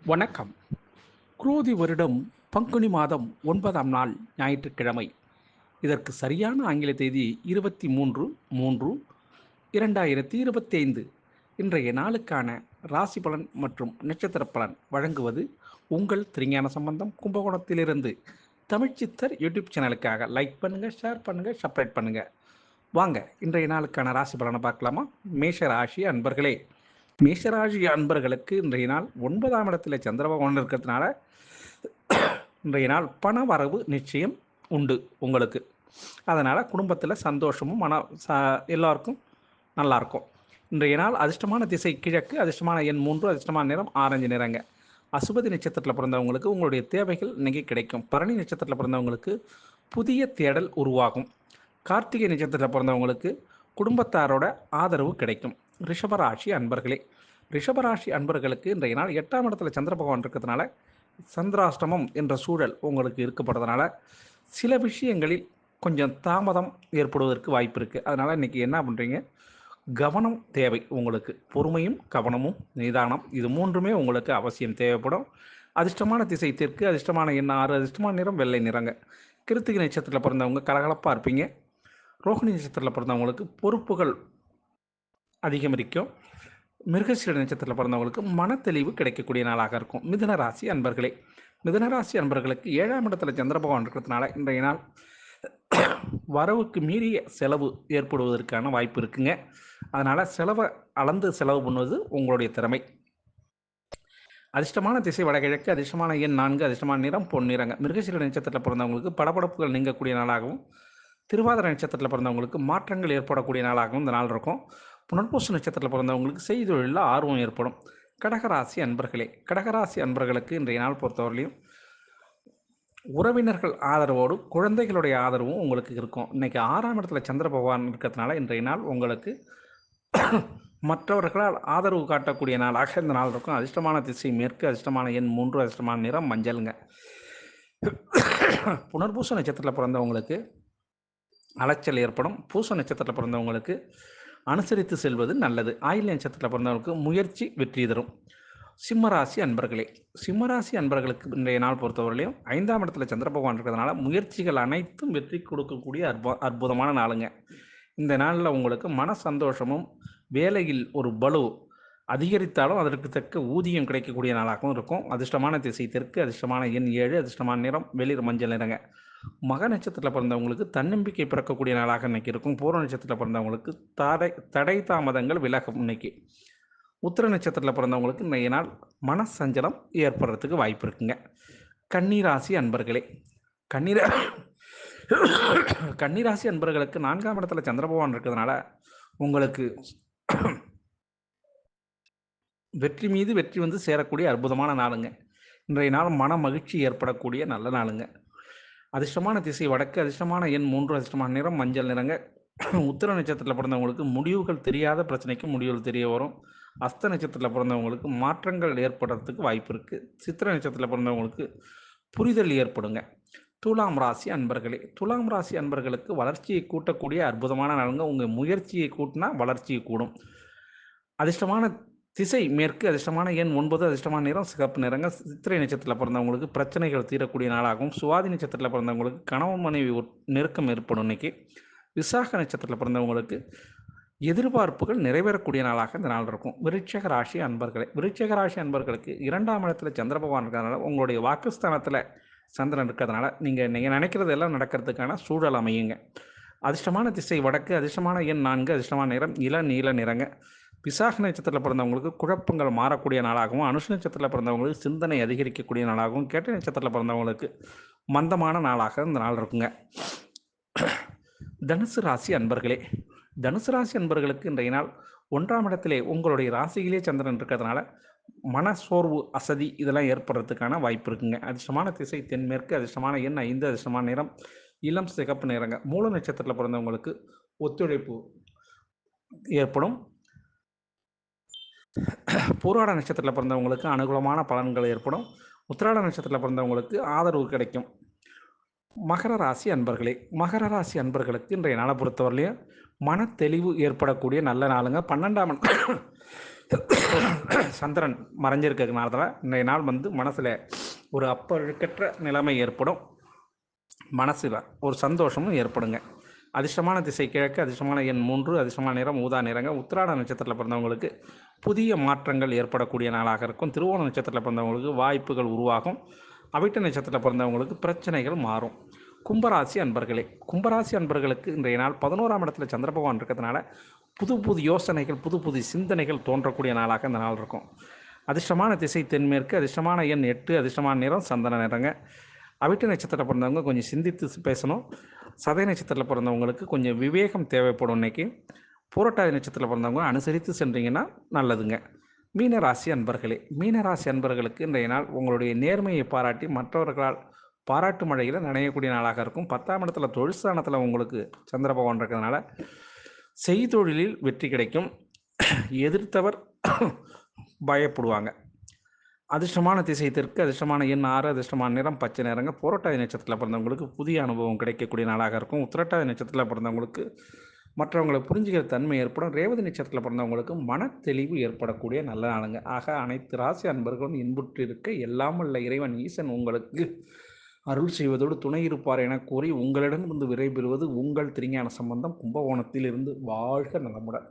வணக்கம். குரோதி வருடம் பங்குனி மாதம் 9ஆம் நாள் ஞாயிற்றுக்கிழமை. இதற்கு சரியான ஆங்கில தேதி 23/3/2025. இன்றைய நாளுக்கான ராசி பலன் மற்றும் நட்சத்திர பலன் வழங்குவது உங்கள் திருஞான சம்பந்தம், கும்பகோணத்திலிருந்து. தமிழ்ச்சித்தர் யூடியூப் சேனலுக்காக லைக் பண்ணுங்கள், ஷேர் பண்ணுங்கள், சப்ஸ்கிரைப் பண்ணுங்கள். வாங்க இன்றைய நாளுக்கான ராசி பலனை பார்க்கலாமா? மேஷ ராசி அன்பர்களே, மேஷராசி அன்பர்களுக்கு இன்றைய நாள் 9ஆம் இடத்துல சந்திர பகவான் இருக்கிறதுனால இன்றைய நாள் பண வரவு நிச்சயம் உண்டு உங்களுக்கு. அதனால் குடும்பத்தில் சந்தோஷமும் எல்லாருக்கும் நல்லாயிருக்கும். இன்றைய நாள் அதிர்ஷ்டமான திசை கிழக்கு, அதிர்ஷ்டமான எண் 3, அதிர்ஷ்டமான நிறம் ஆரஞ்சு நிறங்க. அசுபதி நட்சத்திரத்தில் பிறந்தவங்களுக்கு உங்களுடைய தேவைகள் இன்னைக்கு கிடைக்கும். பரணி நட்சத்திரத்தில் பிறந்தவங்களுக்கு புதிய தேடல் உருவாகும். கார்த்திகை நட்சத்திரத்தில் பிறந்தவங்களுக்கு குடும்பத்தாரோட ஆதரவு கிடைக்கும். ரிஷபராசி அன்பர்களே, ரிஷபராசி அன்பர்களுக்கு இன்றைய நாள் 8ஆம் இடத்துல சந்திர பகவான் இருக்கிறதுனால சந்திராஷ்டமம் என்ற சூழல் உங்களுக்கு இருக்கப்படுறதுனால சில விஷயங்களில் கொஞ்சம் தாமதம் ஏற்படுவதற்கு வாய்ப்பு இருக்குது. அதனால் இன்றைக்கி என்ன பண்ணுறீங்க, கவனம் தேவை உங்களுக்கு. பொறுமையும் கவனமும் நிதானம், இது மூன்றுமே உங்களுக்கு அவசியம் தேவைப்படும். அதிர்ஷ்டமான திசை தெற்கு, அதிர்ஷ்டமான எண் 6, அதிர்ஷ்டமான நிறம் வெள்ளை நிறங்க. கிருத்திகை நட்சத்திரத்தில் பிறந்தவங்க கலகலப்பாக இருப்பீங்க. ரோஹிணி நட்சத்திரத்தில் பிறந்தவங்களுக்கு பொறுப்புகள் அதிகரிக்கும். மிருகசீர நட்சத்திரத்தில் பிறந்தவங்களுக்கு மனத்தெளிவு கிடைக்கக்கூடிய நாளாக இருக்கும். மிதுன ராசி அன்பர்களே, மிதுன ராசி அன்பர்களுக்கு 7ஆம் இடத்துல சந்திர பகவான் இருக்கிறதுனால இன்றைய நாள் வரவுக்கு மீறிய செலவு ஏற்படுவதற்கான வாய்ப்பு இருக்குங்க. அதனால் செலவை அளந்து செலவு பண்ணுவது உங்களுடைய திறமை. அதிர்ஷ்டமான திசை வடகிழக்கு, அதிர்ஷ்டமான எண் 4, அதிர்ஷ்டமான நிறம் பொன்னிறங்க. மிருகசீர நட்சத்திரத்தில் பிறந்தவங்களுக்கு படபடப்புகள் நீங்கக்கூடிய நாளாகவும், திருவாதிரை நட்சத்திரத்தில் பிறந்தவங்களுக்கு மாற்றங்கள் ஏற்படக்கூடிய நாளாகவும் இந்த நாள் இருக்கும். புனர்பூச நட்சத்திரத்தில் பிறந்தவங்களுக்கு செய்தொழிலில் ஆர்வம் ஏற்படும். கடகராசி அன்பர்களே, கடகராசி அன்பர்களுக்கு இன்றைய நாள் பொறுத்தவரையிலையும் உறவினர்கள் ஆதரவோடு குழந்தைகளுடைய ஆதரவும் உங்களுக்கு இருக்கும். இன்றைக்கி 6ஆம் இடத்துல சந்திர பகவான் இருக்கிறதுனால இன்றைய நாள் உங்களுக்கு மற்றவர்களால் ஆதரவு காட்டக்கூடிய நாளாக இந்த நாள் இருக்கும். அதிர்ஷ்டமான திசை மேற்கு, அதிர்ஷ்டமான எண் 3, அதிர்ஷ்டமான நிறம் மஞ்சளுங்க. புனர்பூச நட்சத்திரத்தில் பிறந்தவங்களுக்கு அலைச்சல் ஏற்படும். பூச நட்சத்திரத்தில் பிறந்தவங்களுக்கு அனுசரித்து செல்வது நல்லது. ஆயில்ய நட்சத்திரத்தில் பிறந்தவங்களுக்கு முயற்சி வெற்றி தரும். சிம்மராசி அன்பர்களே, சிம்மராசி அன்பர்களுக்கு இன்றைய நாள் பொறுத்தவரையிலையும் 5ஆம் இடத்துல சந்திர பகவான் இருக்கிறதுனால முயற்சிகள் அனைத்தும் வெற்றி கொடுக்கக்கூடிய அற்புதமான நாளுங்க. இந்த நாளில் உங்களுக்கு மன சந்தோஷமும் வேலையில் ஒரு பலு அதிகரித்தாலும் அதற்கு தக்க ஊதியம் கிடைக்கக்கூடிய நாளாகவும் இருக்கும். அதிர்ஷ்டமான திசை தெற்கு, அதிர்ஷ்டமான எண் 7, அதிர்ஷ்டமான நிறம் வெளிர் மஞ்சள் நிறங்க. மக நட்சத்திரத்தில் பிறந்தவங்களுக்கு தன்னம்பிக்கை பிறக்கக்கூடிய நாளாக இன்னைக்கு இருக்கும். பூர்வ நட்சத்திரத்தில் பிறந்தவங்களுக்கு தடை தாமதங்கள் விலகும். இன்னைக்கு உத்திர நட்சத்திரத்தில் பிறந்தவங்களுக்கு இன்றைய நாள் மனசஞ்சலம் ஏற்படுறதுக்கு வாய்ப்பு இருக்குங்க. கன்னிராசி அன்பர்களே, கன்னிராசி அன்பர்களுக்கு 4ஆம் இடத்துல சந்திர பகவான் இருக்கிறதுனால உங்களுக்கு வெற்றி மீது வெற்றி வந்து சேரக்கூடிய அற்புதமான நாளுங்க. இன்றைய நாள் மன மகிழ்ச்சி ஏற்படக்கூடிய நல்ல நாளுங்க. அதிர்ஷ்டமான திசை வடக்கு, அதிர்ஷ்டமான எண் 3, அதிர்ஷ்டமான நிறம் மஞ்சள் நிறங்க. உத்திர நட்சத்திரத்தில் பிறந்தவங்களுக்கு முடிவுகள் தெரியாத பிரச்சனைக்கு முடிவுகள் தெரிய வரும். அஸ்த நட்சத்திரத்தில் பிறந்தவங்களுக்கு மாற்றங்கள் ஏற்படுறதுக்கு வாய்ப்பு இருக்குது. சித்திர நட்சத்திரத்தில் பிறந்தவங்களுக்கு புரிதல் ஏற்படுங்க. துலாம் ராசி அன்பர்களே, துலாம் ராசி அன்பர்களுக்கு வளர்ச்சியை கூட்டக்கூடிய அற்புதமான நாளுங்க. உங்கள் முயற்சியை கூட்டினா வளர்ச்சியை கூடும். அதிர்ஷ்டமான திசை மேற்கு, அதிர்ஷ்டமான எண் 9, அதிர்ஷ்டமான நிறம் சிகப்பு நிறங்க. சித்திரை நட்சத்திரத்தில் பிறந்தவங்களுக்கு பிரச்சனைகள் தீரக்கூடிய நாளாகவும், சுவாதி நட்சத்திரத்தில் பிறந்தவங்களுக்கு கணவன் மனைவி நெருக்கம் ஏற்படும். இன்னைக்கு விசாக நட்சத்திரத்தில் பிறந்தவங்களுக்கு எதிர்பார்ப்புகள் நிறைவேறக்கூடிய நாளாக இந்த நாள் இருக்கும். விருட்சிக ராசி அன்பர்களே, விருட்சிக ராசி அன்பர்களுக்கு 2ஆம் இடத்துல சந்திர பகவான் இருக்கிறதுனால உங்களுடைய வாக்குஸ்தானத்தில் சந்திரன் இருக்கிறதுனால நீங்கள் நினைக்கிறது எல்லாம் நடக்கிறதுக்கான சூழல் அமையுங்க. அதிர்ஷ்டமான திசை வடக்கு, அதிர்ஷ்டமான எண் 4, அதிர்ஷ்டமான நிறம் நீல நிறங்க. விசாக நட்சத்திரத்தில் பிறந்தவங்களுக்கு குழப்பங்கள் மாறக்கூடிய நாளாகவும், அனுஷ நட்சத்திரத்தில் பிறந்தவங்களுக்கு சிந்தனை அதிகரிக்கக்கூடிய நாளாகவும், கேட்டை நட்சத்திரத்தில் பிறந்தவங்களுக்கு மந்தமான நாளாக இந்த நாள் இருக்குங்க. தனுசு ராசி அன்பர்களே, தனுசு ராசி அன்பர்களுக்கு இன்றைய நாள் 1ஆம் இடத்திலே உங்களுடைய ராசியிலே சந்திரன் இருக்கிறதுனால மன சோர்வு, அசதி இதெல்லாம் ஏற்படுறதுக்கான வாய்ப்பு இருக்குங்க. அதிர்ஷ்டமான திசை தென்மேற்கு, அதிர்ஷ்டமான எண் 5, அதிர்ஷ்டமான நிறம் இளம் சிகப்பு நிறங்க. மூல நட்சத்திரத்தில் பிறந்தவங்களுக்கு ஒத்துழைப்பு ஏற்படும். பூராட நட்சத்திரத்தில் பிறந்தவங்களுக்கு அனுகூலமான பலன்கள் ஏற்படும். உத்திராட நட்சத்திரத்தில் பிறந்தவங்களுக்கு ஆதரவு கிடைக்கும். மகர ராசி அன்பர்களே, மகர ராசி அன்பர்களுக்கு இன்றைய நாளை பொறுத்தவரையிலையும் மன தெளிவு ஏற்படக்கூடிய நல்ல நாளுங்க. சந்திரன் மறைஞ்சிருக்கிறதுனால தான் இன்றைய நாள் வந்து மனசில் ஒரு அப்பழுக்கற்ற நிலைமை ஏற்படும். மனசில் ஒரு சந்தோஷமும் ஏற்படுங்க. அதிர்ஷ்டமான திசை கிழக்கு, அதிர்ஷ்டமான எண் 3, அதிர்ஷ்டமான நிறம் ஊதா நிறங்க. உத்திராட நட்சத்திரத்தில் பிறந்தவங்களுக்கு புதிய மாற்றங்கள் ஏற்படக்கூடிய நாளாக இருக்கும். திருவோண நட்சத்திரத்தில் பிறந்தவங்களுக்கு வாய்ப்புகள் உருவாகும். அவிட்ட நட்சத்திரத்தில் பிறந்தவங்களுக்கு பிரச்சனைகள் மாறும். கும்பராசி அன்பர்களே, கும்பராசி அன்பர்களுக்கு இன்றைய நாள் 11ஆம் இடத்துல சந்திர பகவான் இருக்கிறதுனால புது புது யோசனைகள், புது புது சிந்தனைகள் தோன்றக்கூடிய நாளாக இந்த நாள் இருக்கும். அதிர்ஷ்டமான திசை தென்மேற்கு, அதிர்ஷ்டமான எண் 8, அதிர்ஷ்டமான நிறம் சந்தன நிறங்க. அவிட்ட நட்சத்திரத்தில் பிறந்தவங்க கொஞ்சம் சிந்தித்து பேசணும். சதய நட்சத்திரத்தில் பிறந்தவங்களுக்கு கொஞ்சம் விவேகம் தேவைப்படும் இன்றைக்கி. பூரட்டாதி நட்சத்திரத்தில் பிறந்தவங்க அனுசரித்து சென்றீங்கன்னா நல்லதுங்க. மீனராசி அன்பர்களே, மீனராசி அன்பர்களுக்கு இன்றைய நாள் உங்களுடைய நேர்மையை பாராட்டி மற்றவர்களால் பாராட்டு மழையில் நனையக்கூடிய நாளாக இருக்கும். 10ஆம் இடத்துல தொழில் ஸ்தானத்தில் உங்களுக்கு சந்திர பகவான் இருக்கிறதுனால செய்தொழிலில் வெற்றி கிடைக்கும். எதிர்த்தவர் பயப்படுவாங்க. அதிர்ஷ்டமான திசை தெற்கு, அதிர்ஷ்டமான எண் 6, அதிர்ஷ்டமான நிறம் பச்சை நிறங்க. புரட்டாதி நட்சத்திரத்தில் பிறந்தவங்களுக்கு புதிய அனுபவம் கிடைக்கக்கூடிய நாளாக இருக்கும். உத்திரட்டாதி நட்சத்திரத்தில் பிறந்தவங்களுக்கு மற்றவங்களை புரிஞ்சுக்கிற தன்மை ஏற்படும். ரேவதி நட்சத்திரத்தில் பிறந்தவங்களுக்கு மனத்தெளிவு ஏற்படக்கூடிய நல்ல நாளுங்க. ஆக அனைத்து ராசி அன்பர்களும் இன்புற்று இருக்க எல்லாம் வல்ல இறைவன் ஈசன் உங்களுக்கு அருள் செய்வதோடு துணை இருப்பார் என கூறி உங்களிடமிருந்து விடைபெறுவது உங்கள் திருஞான சம்பந்தம், கும்பகோணத்தில் இருந்து. வாழ்க நலமுடன்.